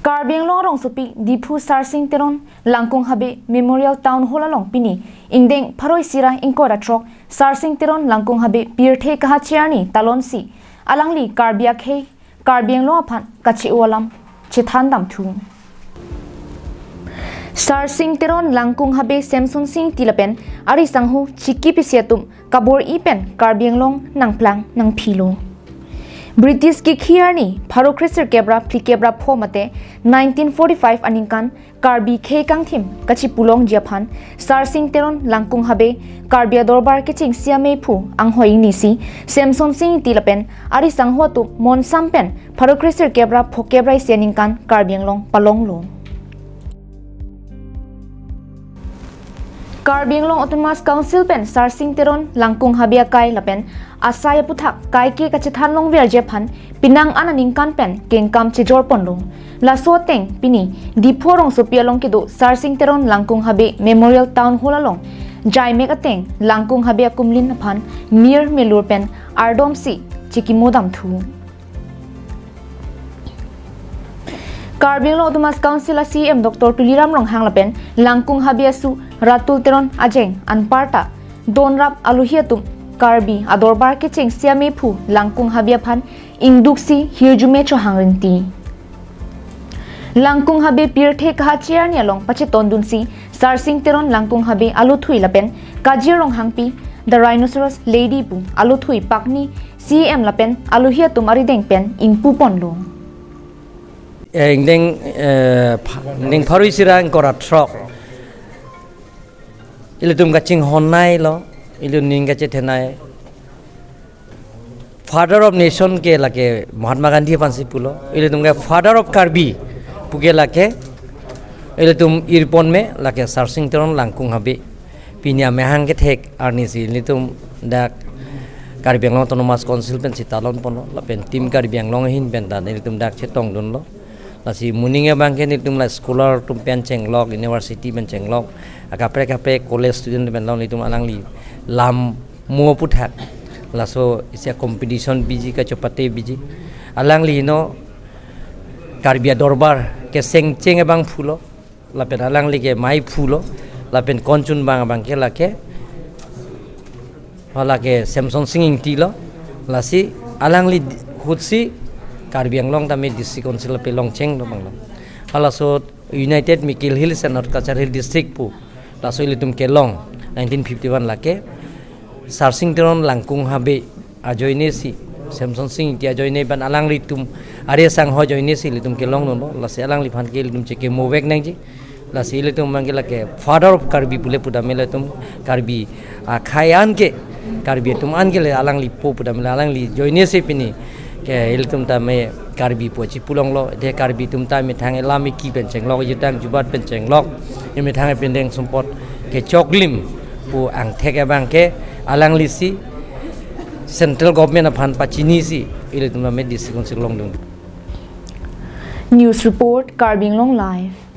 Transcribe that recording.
Karbiang long rong supi dipu sarsing teron langkung habe memorial town hall along pini ingdeng pharoi sira ingkora trok sarsing teron langkung habe pirthe kahachiani talonsi alangli karbia khe Karbiang long aphan kachi ualam chithandam thu sarsing teron langkung habe samsung sing tilapen ari sanghu chiki pisiatum kabor ipen Karbiang long nangplang nang philo British ki khiarni pharo khrisir kebra pli kebra phomate 1945 aningkan Karbi khe kangthim kachi pulong japhan sarsing teron langkung habe Karbia dorbar ke ching siame phu anghoi nisi samson sing tilapen ari sanghwa tu mon sampen pharo khrisir kebra phokebra sianingkan Karbiang long palong lo Karbiang long Autonomous Council pen sarsing teron langkung habia kai lapen asaya puthak kai ke kachithan long ver jephan pinang ananing kan pen kengkam chejor ponlong la so teng pini diphorong so pialong ke do sarsing teron langkung habe memorial town hall along jai mek ateng langkung habe kumlin phan mir melur pen ardom si chikimodam thu Karbiang long Autonomous Council CM Dr. Tuliram Ronghang lapen langkung habiasu ratul teron ajeng anparta donrap aluhiatum Karbi adorbar ke cheng siame phu langkung habia phan ingduksi hirjume cho hangrinti langkung habe pirthe kahachiar ni along pache tondunsi sarsing teron langkung habe aluthui lapen kajir ronghangpi the rhinoceros lady pu aluthui pakni CM lapen aluhiatum arideng pen ingpu ponlo ning pharoi sirang kora trok ilutum kaching honai lo ilu ning kache thenai father of nation ke lake Mahatma Gandhi pansi pulo ilutum ka father of Karbi puke lake ilutum irpon me lake sarsing teron langkung habe pinya mehang ke thek arnisi ilutum dak Karbiang long Autonomous Council pen sitalon pono lapen tim Karbiang long hin pen dan ilutum dak chetong dun lo lasi muninge bangke ni tum la scholar tum pen chenglok university pen chenglok akapre college student pen lawn itum alangli lam muo puthak laso isia competition biji ka chopate biji alangli no Karbia dorbar ke seng cheng bang phulo lapen alangli ke mai phulo lapen konchun bang bangke lake hala ke samson singing tilo lasi alangli khutsi Karbiang long tami district council pe long cheng do banglo hala so United Mikil Hills and North Hill district pu la so ilitum ke long 1951 lake sarsing teron langkung habe ajoine si samson sing ti ajoine ban alang litum are sang ho joine si litum ke long no la se alang li phan ke litum cheke movek nang ji la se litum mangela ke father of Karbi pule puda meletum Karbi khayan ke Karbi tum angele alang li po puda mela alang li joine si pini ke iltum ta me Karbi pochi pulong lo de Karbi tum ta me thang elami ki pen chenglok yutang jubat pen chenglok ime thang pen deng sumpot ke choklim pu ang theke bang ke alang lisi central government aphan pachini si iltum me district council long dung News report Karbiang long live